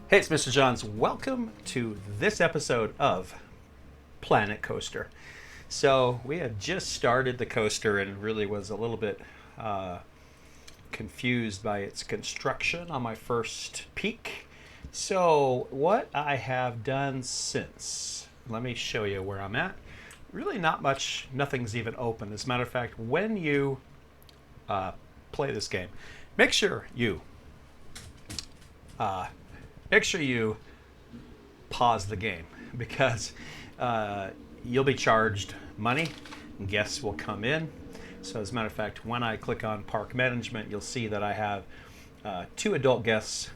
Hey, it's Mr. Johns. Welcome to this episode of Planet Coaster. So, we had just started the coaster and really was a little bit uh, confused by its construction on my first peek. So, what I have done since, let me show you where I'm at. Really, not much, nothing's even open. As a matter of fact, when you uh, play this game, make sure you uh, make sure you pause the game because you'll be charged money and guests will come in. So as a matter of fact, when I click on park management, you'll see that I have two adult guests,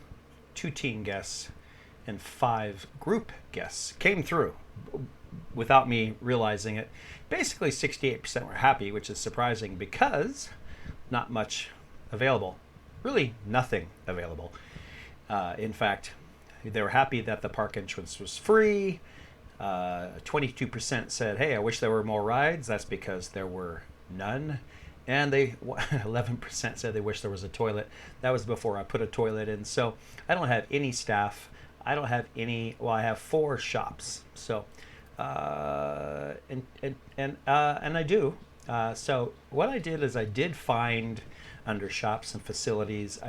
two teen guests, and five group guests came through without me realizing it. Basically 68% were happy, which is surprising because not much available. Really nothing available. In fact, they were happy that the park entrance was free. 22% said, hey, I wish there were more rides. That's because there were none. And 11% said they wish there was a toilet. That was before I put a toilet in. So I don't have any staff. I don't have any, well, I have 4 shops. So, and I do. So what I did is I did find under shops and facilities,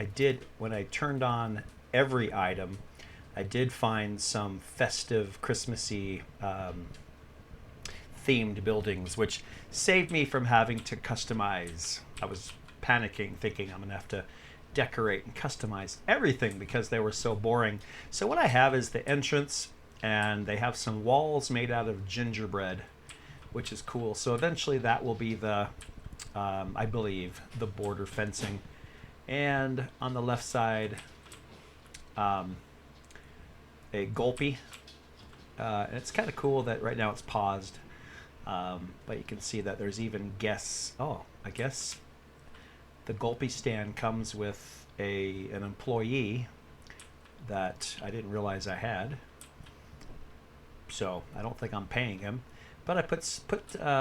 when I turned on every item, I did find some festive, Christmassy themed buildings, which saved me from having to customize. I was panicking, thinking I'm going to have to decorate and customize everything because they were so boring. So what I have is the entrance, and they have some walls made out of gingerbread, which is cool. So eventually that will be the, I believe, the border fencing. And on the left side, a Gulpee. And it's kind of cool that right now it's paused. But you can see that there's even guests. Oh, I guess the Gulpee stand comes with an employee that I didn't realize I had. So I don't think I'm paying him. But I put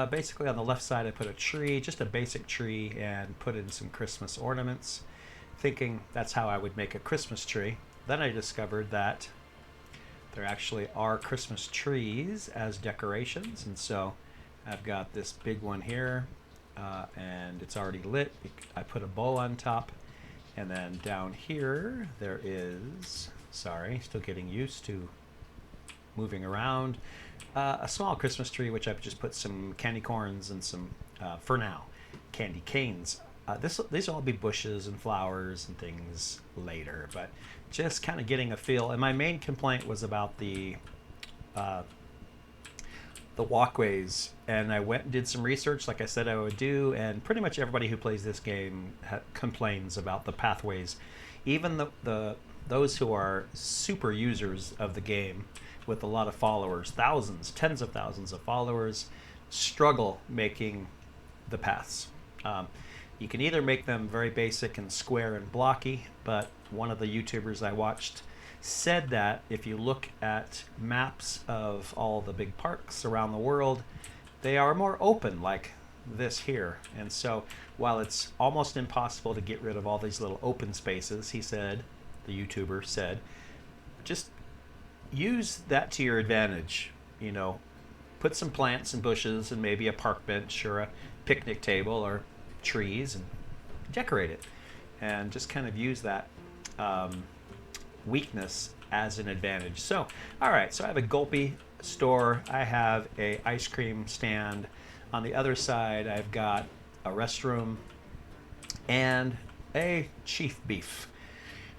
basically on the left side, I put a tree, just a basic tree, and put in some Christmas ornaments, thinking that's how I would make a Christmas tree. Then I discovered that there actually are Christmas trees as decorations, and so I've got this big one here, and it's already lit. I put a bow on top, and then down here there is, sorry, still getting used to moving around, a small Christmas tree, which I've just put some candy corns and some, for now, candy canes. These will all be bushes and flowers and things later, but just kind of getting a feel. And my main complaint was about the walkways, and I went and did some research like I said I would do, and pretty much everybody who plays this game complains about the pathways. Even those who are super users of the game with a lot of followers, thousands, tens of thousands of followers, struggle making the paths. You can either make them very basic and square and blocky, but one of the YouTubers I watched said that if you look at maps of all the big parks around the world, they are more open like this here. And so while it's almost impossible to get rid of all these little open spaces, he said, the YouTuber said, just use that to your advantage. You know, put some plants and bushes and maybe a park bench or a picnic table or trees and decorate it, and just kind of use that weakness as an advantage. So, all right, so I have a Gulpee store. I have a ice cream stand. On the other side, I've got a restroom and a chief beef,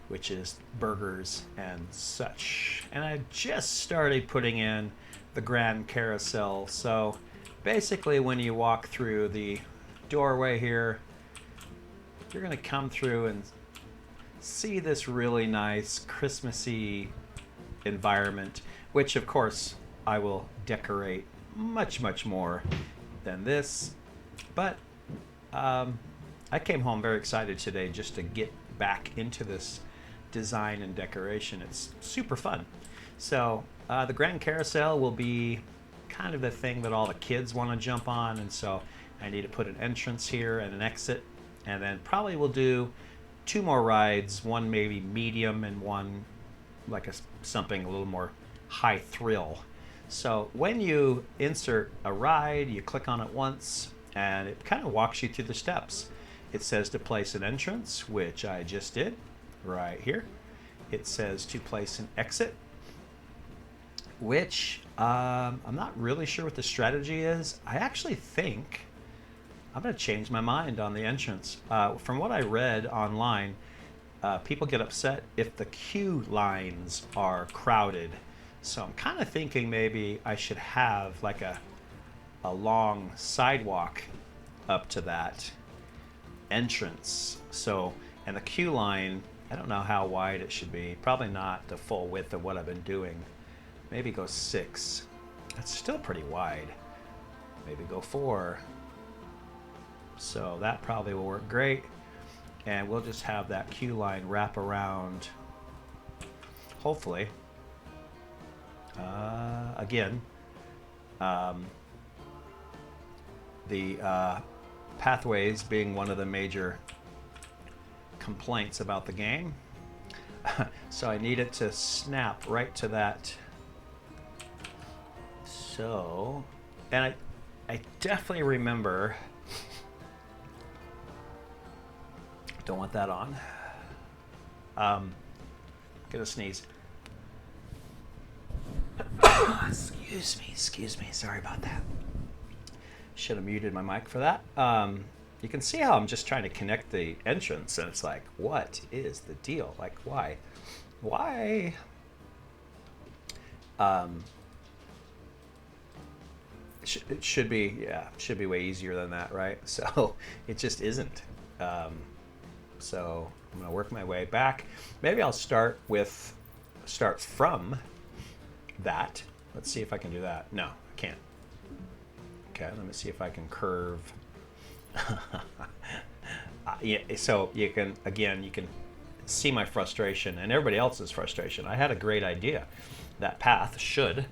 which is burgers and such. And I just started putting in the grand carousel. So basically when you walk through the doorway here, you're going to come through and see this really nice Christmassy environment, which of course I will decorate much, much more than this. But I came home very excited today just to get back into this design and decoration. It's super fun. So the Grand Carousel will be kind of the thing that all the kids want to jump on, and so I need to put an entrance here and an exit, and then probably we'll do 2 more rides, one maybe medium and one like something a little more high thrill. So when you insert a ride, you click on it once, and it kind of walks you through the steps. It says to place an entrance, which I just did right here. It says to place an exit, which I'm not really sure what the strategy is. I actually think I'm going to change my mind on the entrance. From what I read online, people get upset if the queue lines are crowded. So I'm kind of thinking maybe I should have like a long sidewalk up to that entrance. So, and the queue line, I don't know how wide it should be. Probably not the full width of what I've been doing. Maybe go 6. That's still pretty wide. Maybe go 4. So that probably will work great. And we'll just have that queue line wrap around, hopefully. Again, the pathways being one of the major complaints about the game. So I need it to snap right to that. So, and I definitely remember, don't want that on. Gonna sneeze. Excuse me, sorry about that. Should have muted my mic for that. You can see how I'm just trying to connect the entrance, and it's like, what is the deal? Like, why? It should be way easier than that, right? So it just isn't. So I'm gonna work my way back. Maybe I'll start from that. Let's see if I can do that. No, I can't. Okay, let me see if I can curve. Yeah, so you can see my frustration and everybody else's frustration. I had a great idea. That path should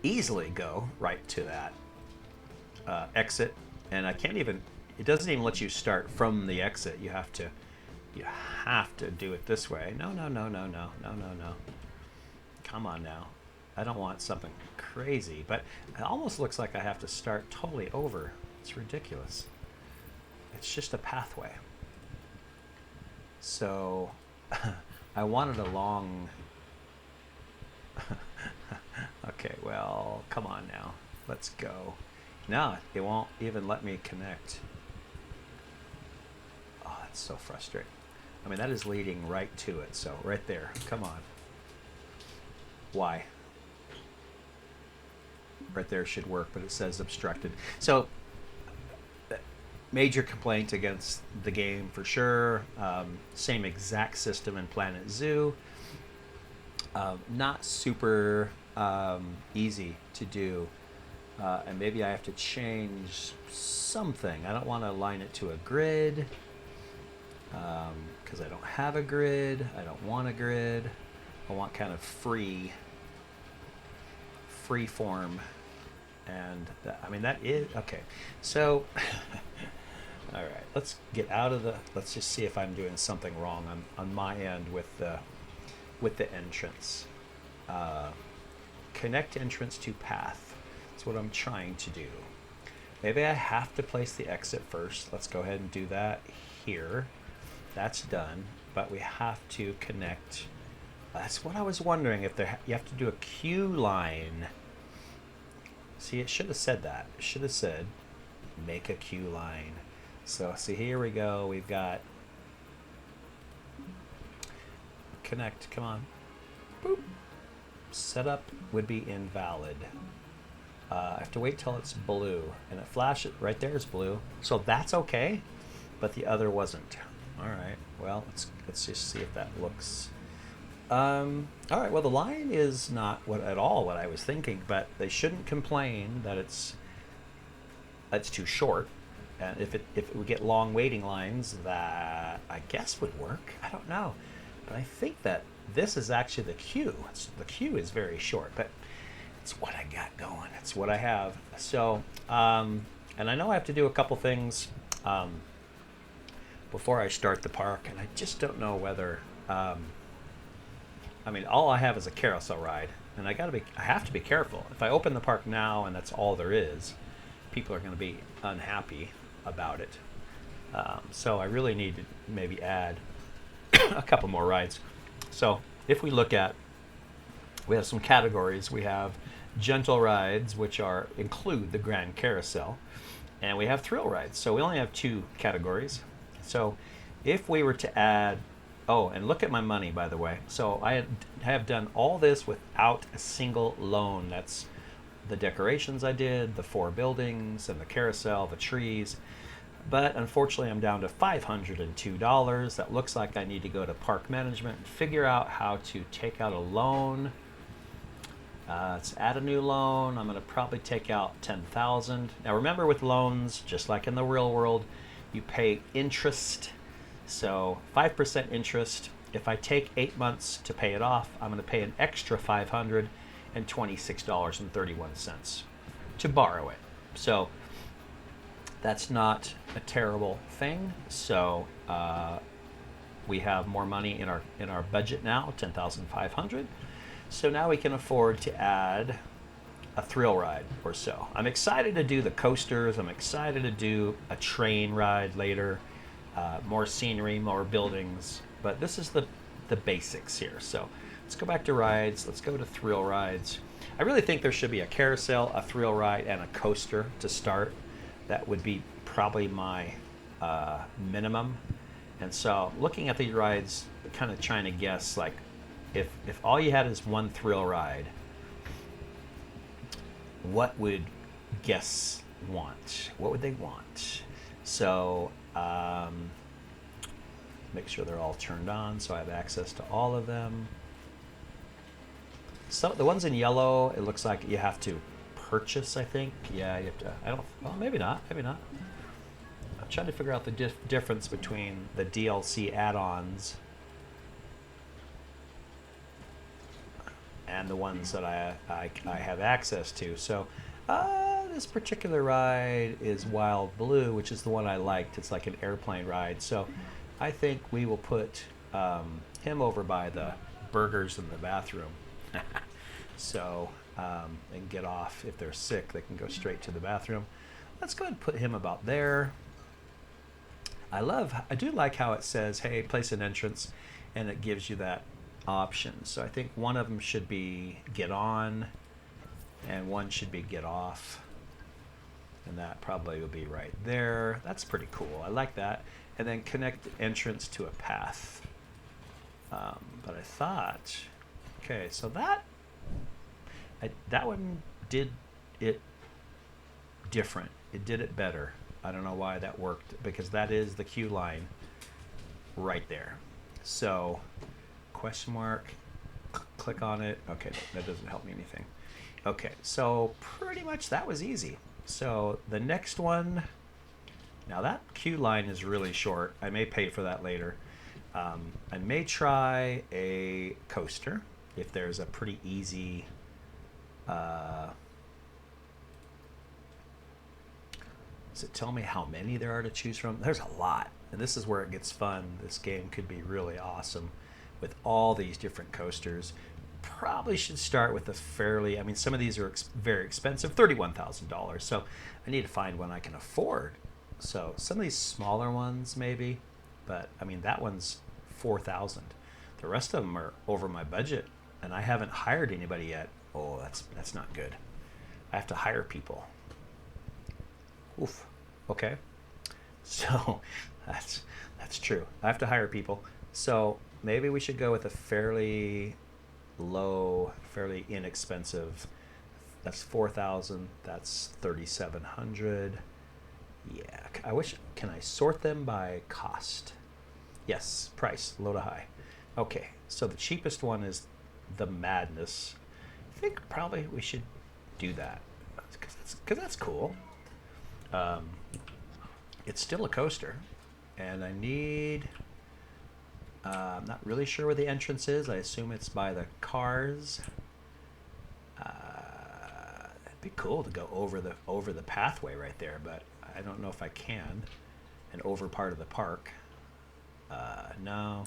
easily go right to that exit, and I can't even. It doesn't even let you start from the exit. You have to do it this way. No. Come on now. I don't want something crazy, but it almost looks like I have to start totally over. It's ridiculous. It's just a pathway. So I wanted a long. Okay, well, come on now. Let's go. No, it won't even let me connect. Oh, that's so frustrating. I mean, that is leading right to it. So right there. Come on. Why? Right there should work, but it says obstructed. So major complaint against the game for sure. Same exact system in Planet Zoo. Not super easy to do. And maybe I have to change something. I don't want to align it to a grid because I don't have a grid. I don't want a grid. I want kind of free form. And I mean, that is okay. So all right, let's get out of let's just see if I'm doing something wrong on my end with the entrance. Connect entrance to path. That's what I'm trying to do. Maybe I have to place the exit first. Let's go ahead and do that here. That's done, but we have to connect. That's what I was wondering, if you have to do a queue line. See, it should have said that. It should have said make a queue line. So see, here we go. We've got connect. Come on. Boop. Setup would be invalid. I have to wait till it's blue, and it flashes right there is blue. So that's okay, but the other wasn't. All right. Well, let's just see if that looks. All right. Well, the line is not at all what I was thinking, but they shouldn't complain that it's too short. And if we get long waiting lines, that I guess would work. I don't know, but I think that this is actually the queue. The queue is very short, but it's what I got going. It's what I have. So, and I know I have to do a couple things before I start the park, and I just don't know whether I mean, all I have is a carousel ride, and I have to be careful. If I open the park now and that's all there is, people are going to be unhappy about it. So I really need to maybe add a couple more rides. So if we look at, we have some categories. We have gentle rides, which include the Grand Carousel, and we have thrill rides. So we only have two categories. So if we were to add, oh, and look at my money, by the way. So I have done all this without a single loan. That's the decorations I did, the 4 buildings, and the carousel, the trees. But unfortunately, I'm down to $502. That looks like I need to go to park management and figure out how to take out a loan. Let's add a new loan. I'm going to probably take out $10,000. Now remember, with loans, just like in the real world, you pay interest. So 5% interest. If I take 8 months to pay it off, I'm going to pay an extra $526.31 to borrow it. So that's not a terrible thing. So we have more money in our budget now, $10,500. So now we can afford to add a thrill ride or so. I'm excited to do the coasters. I'm excited to do a train ride later. More scenery, more buildings. But this is the basics here. So let's go back to rides. Let's go to thrill rides. I really think there should be a carousel, a thrill ride, and a coaster to start. That would be probably my minimum. And so looking at the rides, kind of trying to guess, like, if all you had is one thrill ride, what would guests want? What would they want? So make sure they're all turned on so I have access to all of them. So the ones in yellow, it looks like you have to purchase, I think. Yeah, you have to. Well, maybe not. Maybe not. I'm trying to figure out the difference between the DLC add-ons and the ones that I have access to. So this particular ride is Wild Blue, which is the one I liked. It's like an airplane ride. So I think we will put him over by the burgers in the bathroom. So and get off. If they're sick, they can go straight to the bathroom. Let's go ahead and put him about there. I do like how it says, hey, place an entrance, and it gives you that option. So I think one of them should be get on and one should be get off, and that probably will be right there. That's pretty cool. I like that. And then connect the entrance to a path. But I thought, okay, so that one did it different. It did it better. I don't know why that worked, because that is the queue line right there. So question mark, click on it. Okay, that doesn't help me anything. Okay, so pretty much that was easy. So the next one, now that queue line is really short. I may pay for that later. I may try a coaster if there's a pretty easy does it tell me how many there are to choose from? There's a lot, and this is where it gets fun. This game could be really awesome with all these different coasters. Probably should start with a fairly, I mean, some of these are very expensive, $31,000. So I need to find one I can afford. So some of these smaller ones maybe, but I mean, that one's $4,000. The rest of them are over my budget, and I haven't hired anybody yet. Oh, that's not good. I have to hire people. Oof. Okay. So that's true. I have to hire people. So maybe we should go with a fairly low, fairly inexpensive. That's 4,000. That's 3,700. Yeah. I wish. Can I sort them by cost? Yes. Price, low to high. Okay. So the cheapest one is the Madness. I think probably we should do that because that's cool. It's still a coaster, and I need. I'm not really sure where the entrance is. I assume it's by the cars. It'd be cool to go over the pathway right there, but I don't know if I can. And over part of the park. No.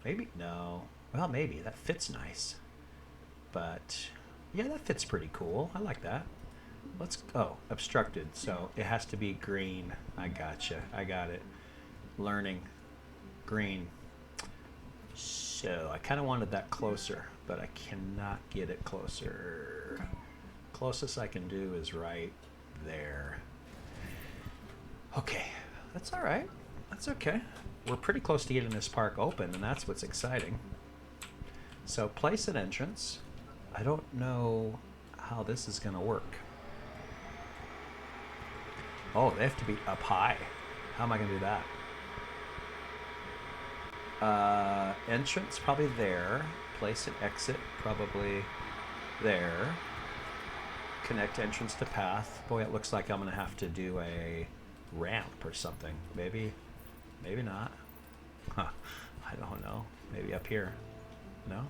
Maybe no. Well, maybe that fits nice, but yeah, that fits pretty cool. I like that. Let's, oh, obstructed, so it has to be green. I gotcha. I got it. Learning green. So I kind of wanted that closer, but I cannot get it closer. Closest I can do is right there. Okay, that's all right. That's okay. We're pretty close to getting this park open, and that's what's exciting. So place an entrance. I don't know how this is going to work. Oh, they have to be up high. How am I going to do that? Entrance probably there. Place an exit probably there. Connect entrance to path. Boy, it looks like I'm going to have to do a ramp or something. Maybe not. Huh. I don't know. Maybe up here. No?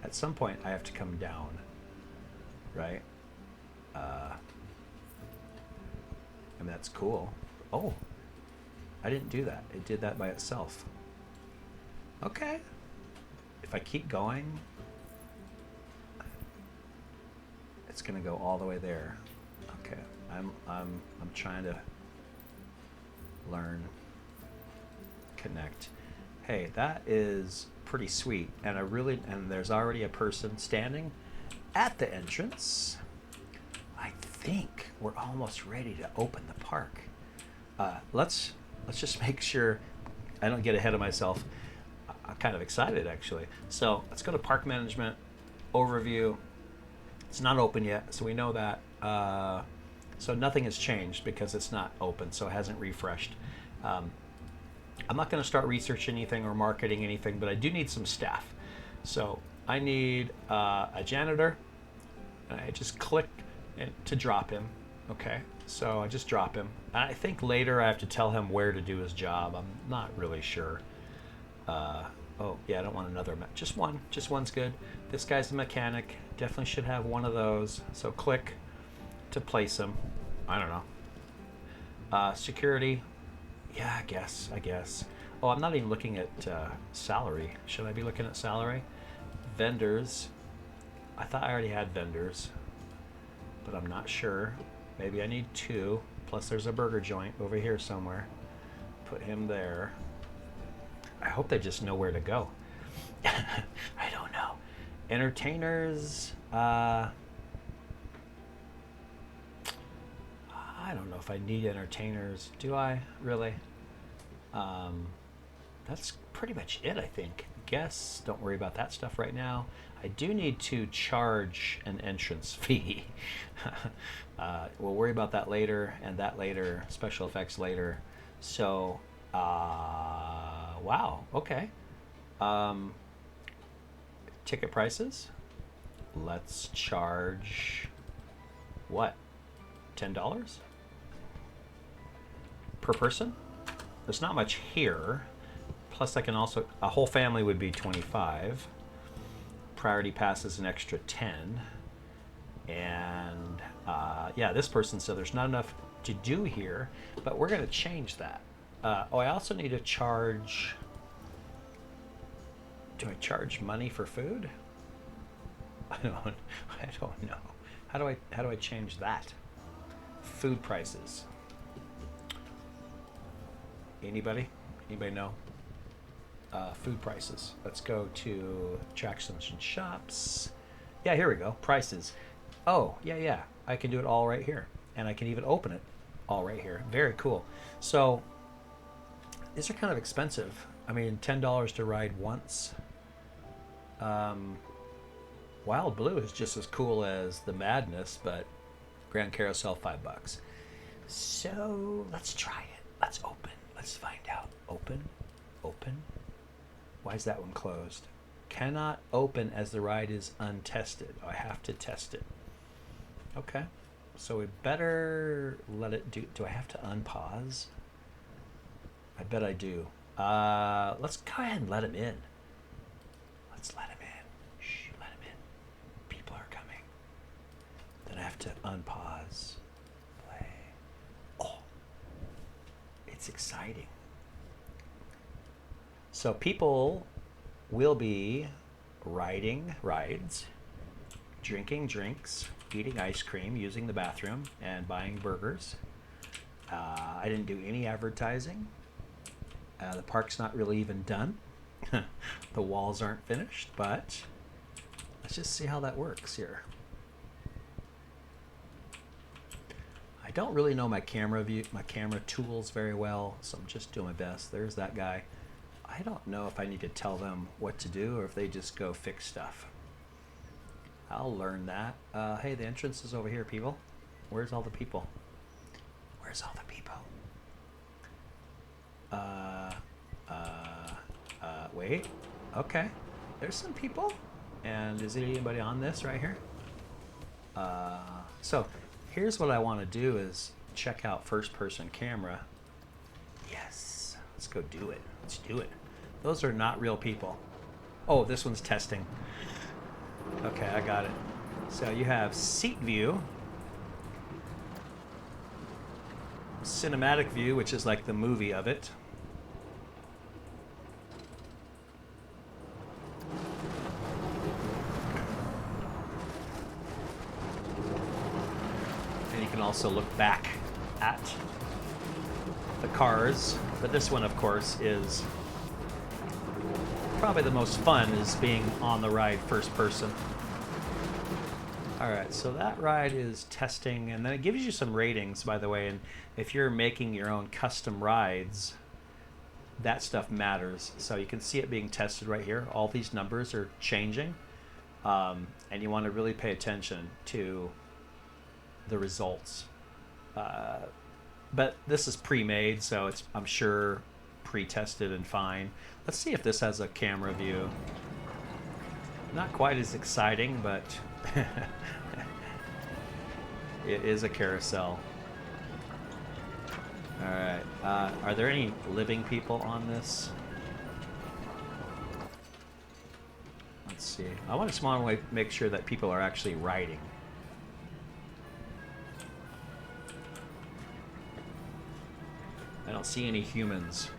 At some point I have to come down, right? And that's cool. Oh, I didn't do that. It did that by itself. Okay. If I keep going, it's gonna go all the way there. Okay. I'm trying to learn, connect. Hey, that is pretty sweet, and and there's already a person standing at the entrance. I think we're almost ready to open the park. Let's just make sure I don't get ahead of myself. I'm kind of excited, actually. So let's go to park management overview. It's not open yet, so we know that. So nothing has changed because it's not open, so it hasn't refreshed. I'm not going to start researching anything or marketing anything, but I do need some staff. So I need a janitor. And I just click to drop him. Okay, so I just drop him. I think later I have to tell him where to do his job. I'm not really sure. Oh yeah, I don't want another. Just one. Just one's good. This guy's a mechanic. Definitely should have one of those. So click to place him. I don't know. Security. Yeah, I guess. Oh, I'm not even looking at salary. Should I be looking at salary? Vendors. I thought I already had vendors, but I'm not sure. Maybe I need 2. Plus there's a burger joint over here somewhere. Put him there. I hope they just know where to go. I don't know. Entertainers. I don't know if I need entertainers. Do I really? That's pretty much it, I think. Guess don't worry about that stuff right now. I do need to charge an entrance fee. We'll worry about that later, and that later. Special effects later. So, wow. Okay. Ticket prices. Let's charge what? $10 per person. There's not much here. Plus, I can also, a whole family would be 25. Priority pass is an extra 10. And yeah, this person said there's not enough to do here, but we're going to change that. Oh, I also need to charge. Do I charge money for food? I don't know. How do I change that? Food prices. Anybody know? Food prices. Let's go to attractions and shops. Yeah, here we go. Prices. Oh, yeah. I can do it all right here. And I can even open it all right here. Very cool. So these are kind of expensive. I mean, $10 to ride once. Wild Blue is just as cool as the Madness, but Grand Carousel, $5. So let's try it. Let's open. Let's find out. Open. Why is that one closed? Cannot open as the ride is untested. I have to test it. Okay. So we better let it do. Do I have to unpause? I bet I do. Let's go ahead and let him in. Let's let him in. Shh, let him in. People are coming. Then I have to unpause. Play. Oh, it's exciting. So people will be riding rides, drinking drinks, eating ice cream, using the bathroom, and buying burgers. I didn't do any advertising. The park's not really even done. The walls aren't finished, but let's just see how that works here. I don't really know my camera tools very well, so I'm just doing my best. There's that guy. I don't know if I need to tell them what to do or if they just go fix stuff. I'll learn that. Hey, the entrance is over here, people. Where's all the people? Where's all the people? Wait. Okay. There's some people. And is anybody on this right here? So here's what I want to do is check out first person camera. Yes. Let's go do it. Let's do it. Those are not real people. Oh, this one's testing. Okay, I got it. So you have seat view, cinematic view, which is like the movie of it. And you can also look back at the cars, but this one, of course, is probably the most fun, is being on the ride first person. All right, so that ride is testing, and then it gives you some ratings, by the way, and if you're making your own custom rides, that stuff matters. So you can see it being tested right here. All these numbers are changing, and you want to really pay attention to the results. But this is pre-made, so it's, I'm sure, pre-tested and fine. Let's see if this has a camera view. Not quite as exciting, but it is a carousel. All right. Are there any living people on this? Let's see. I just want to make sure that people are actually riding. I don't see any humans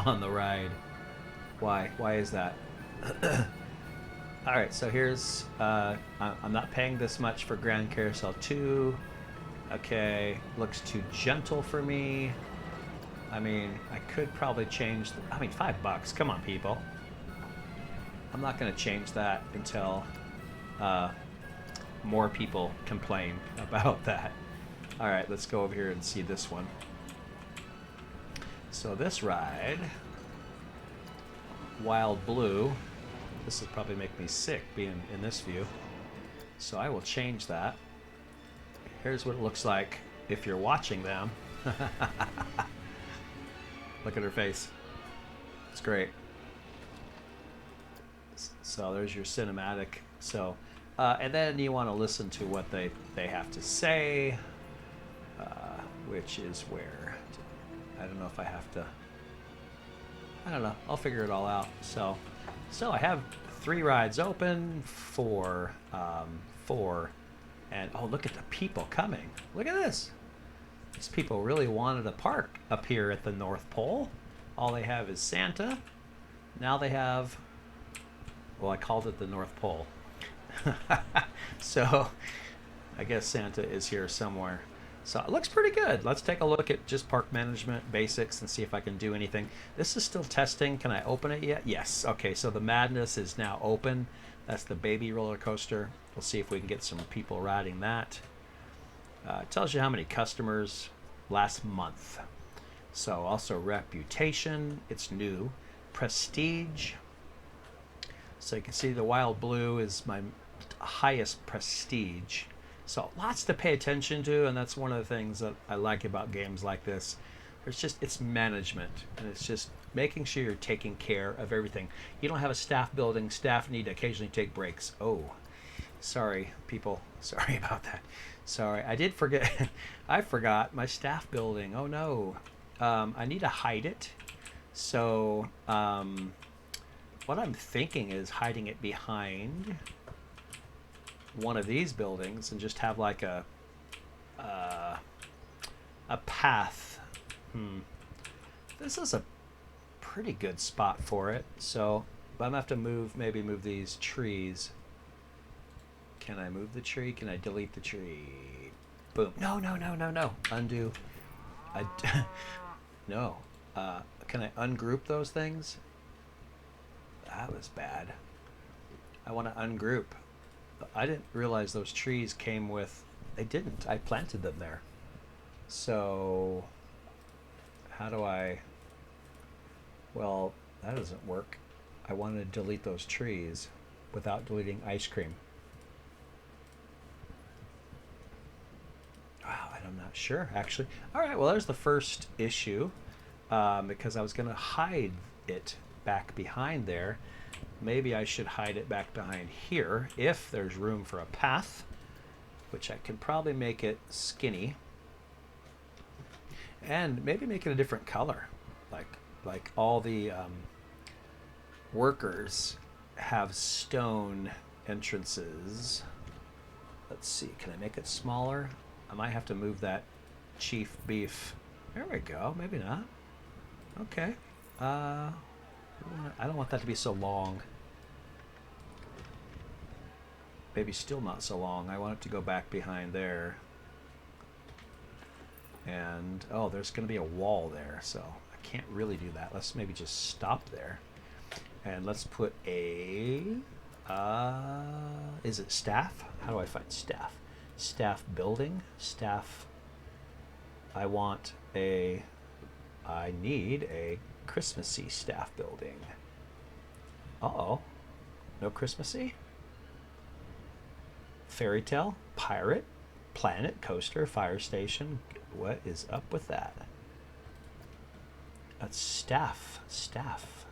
on the ride. Why? Why is that? All right, so here's, I'm not paying this much for Grand Carousel 2. Okay, looks too gentle for me. I mean, I could probably change, $5, come on people. I'm not gonna change that until more people complain about that. All right, let's go over here and see this one. So this ride, Wild Blue, this will probably make me sick being in this view. So I will change that. Here's what it looks like if you're watching them. Look at her face. It's great. So there's your cinematic. So, and then you want to listen to what they have to say, which is where, I don't know if I have to, I don't know, I'll figure it all out. So I have 3 rides open, 4, and oh, look at the people coming. Look at this. These people really wanted a park up here at the North Pole. All they have is Santa. Now they have, well, I called it the North Pole. So I guess Santa is here somewhere. So it looks pretty good. Let's take a look at just park management basics and see if I can do anything. This is still testing. Can I open it yet? Yes. Okay, so the Madness is now open. That's the baby roller coaster. We'll see if we can get some people riding that. It tells you how many customers last month. So also reputation, it's new. Prestige. So you can see the Wild Blue is my highest prestige. So lots to pay attention to, and that's one of the things that I like about games like this. It's management, and it's just making sure you're taking care of everything. You don't have a staff building. Staff need to occasionally take breaks. Oh, sorry, people. Sorry about that. Sorry, I did forget. I forgot my staff building. Oh no. I need to hide it. So what I'm thinking is hiding it behind one of these buildings and just have like a path. This is a pretty good spot for it. So I'm gonna have to maybe move these trees. Can I move the tree? Can I delete the tree? Boom. No, no, no, no, no. Undo. No. Can I ungroup those things? That was bad. I want to ungroup. I didn't realize those trees came with... They didn't. I planted them there. So how do I... Well, that doesn't work. I want to delete those trees without deleting ice cream. Wow, I'm not sure, actually. All right, well, there's the first issue, because I was going to hide it back behind there. Maybe I should hide it back behind here if there's room for a path, which I can probably make it skinny. And maybe make it a different color. Like all the workers have stone entrances. Let's see, can I make it smaller? I might have to move that chief beef. There we go, maybe not. Okay. I don't want that to be so long. Maybe still not so long. I want it to go back behind there. And, oh, there's going to be a wall there, so I can't really do that. Let's maybe just stop there. And let's put a... is it staff? How do I find staff? Staff building? Staff... I need a Christmassy staff building. Uh-oh. No Christmassy? Fairy tale, pirate, planet, coaster, fire station. What is up with that? That's staff. Staff.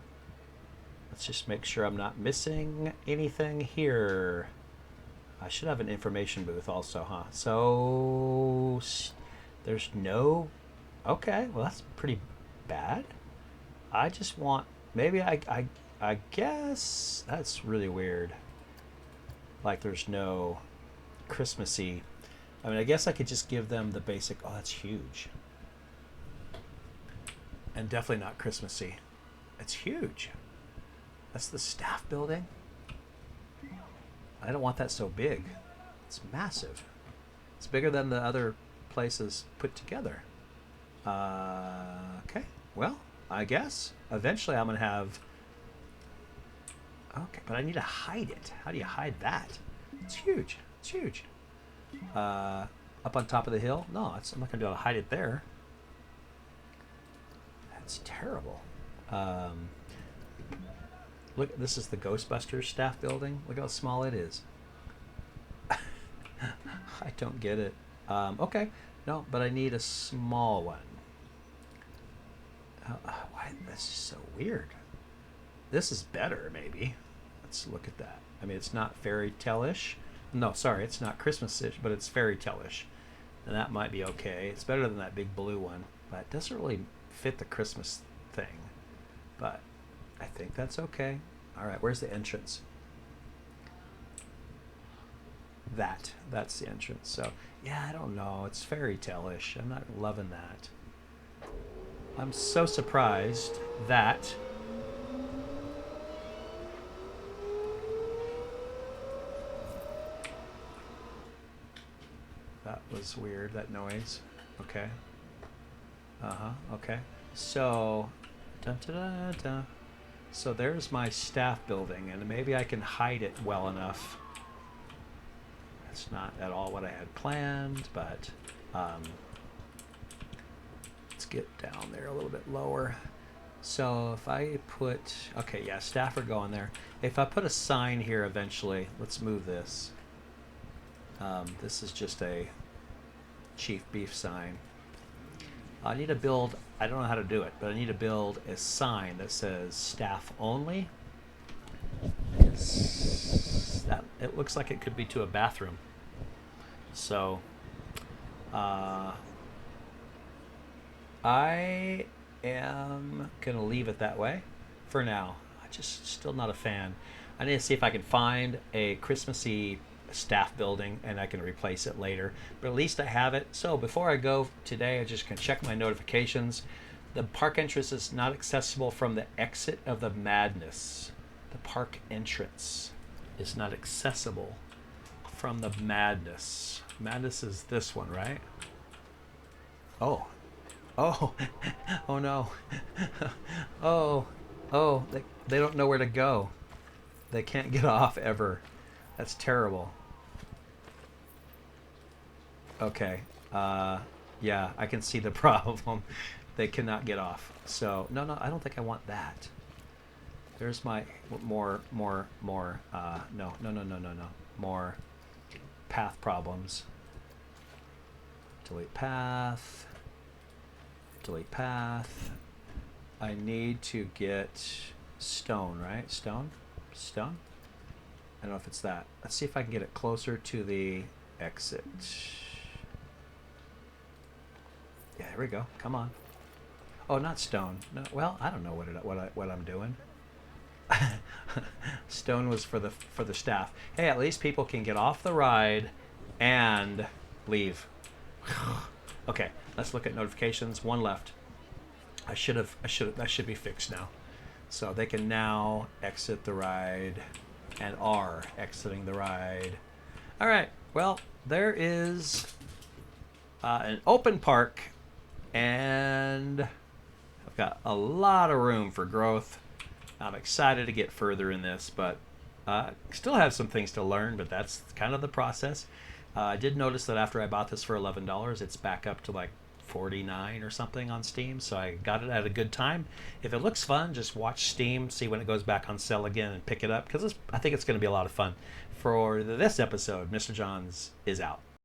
Let's just make sure I'm not missing anything here. I should have an information booth also, huh? So there's no... Okay, well that's pretty bad. I just want... Maybe I guess that's really weird. Like there's no Christmassy... I mean, I guess I could just give them the basic... Oh, that's huge. And definitely not Christmassy. It's huge. That's the staff building. I don't want that so big. It's massive. It's bigger than the other places put together. Okay, well, I guess eventually I'm going to have... Okay, but I need to hide it. How do you hide that? It's huge. It's huge. Up on top of the hill? No, I'm not going to be able to hide it there. That's terrible. Look, this is the Ghostbusters staff building. Look how small it is. I don't get it. Okay, no, but I need a small one. Why? This is so weird. This is better, maybe. Let's look at that. I mean, it's not fairy tale-ish. No, sorry, it's not Christmas-ish, but it's fairy tale-ish. And that might be okay. It's better than that big blue one, but it doesn't really fit the Christmas thing. But I think that's okay. All right, where's the entrance? That's the entrance. So, yeah, I don't know. It's fairy tale-ish. I'm not loving that. I'm so surprised that... That was weird, that noise. Okay. Okay. So, dun, dun, dun, dun. So there's my staff building, and maybe I can hide it well enough. That's not at all what I had planned, but let's get down there a little bit lower. So if I put, okay, yeah, staff are going there. If I put a sign here eventually, let's move this. This is just a chief beef sign. I need to build, I don't know how to do it, but I need to build a sign that says staff only. That, it looks like it could be to a bathroom. So, I am going to leave it that way for now. I'm just still not a fan. I need to see if I can find a Christmassy staff building and I can replace it later, but at least I have it. So before I go today, I just can check my notifications. The park entrance is not accessible from the exit of the madness. The park entrance is not accessible from the madness. Madness is this one, right? Oh. Oh. Oh no. Oh. Oh. They don't know where to go. They can't get off ever. That's terrible. Okay. Yeah, I can see the problem. They cannot get off. So, no, I don't think I want that. There's my more, no. More path problems. Delete path. Delete path. I need to get stone, right? Stone? Stone? I don't know if it's that. Let's see if I can get it closer to the exit. Yeah, there we go. Come on. Oh, not stone. No, well, I don't know what I'm doing. Stone was for the staff. Hey, at least people can get off the ride and leave. Okay, let's look at notifications. One left. That should be fixed now. So they can now exit the ride and are exiting the ride. All right. Well, there is an open park, and I've got a lot of room for growth. I'm excited to get further in this, but still have some things to learn, but that's kind of the process. I did notice that after I bought this for $11, it's back up to like 49 or something on Steam, so I got it at a good time. If it looks fun, just watch Steam, see when it goes back on sale again, and pick it up, because I think it's going to be a lot of fun. For this episode, Mr. Johns is out.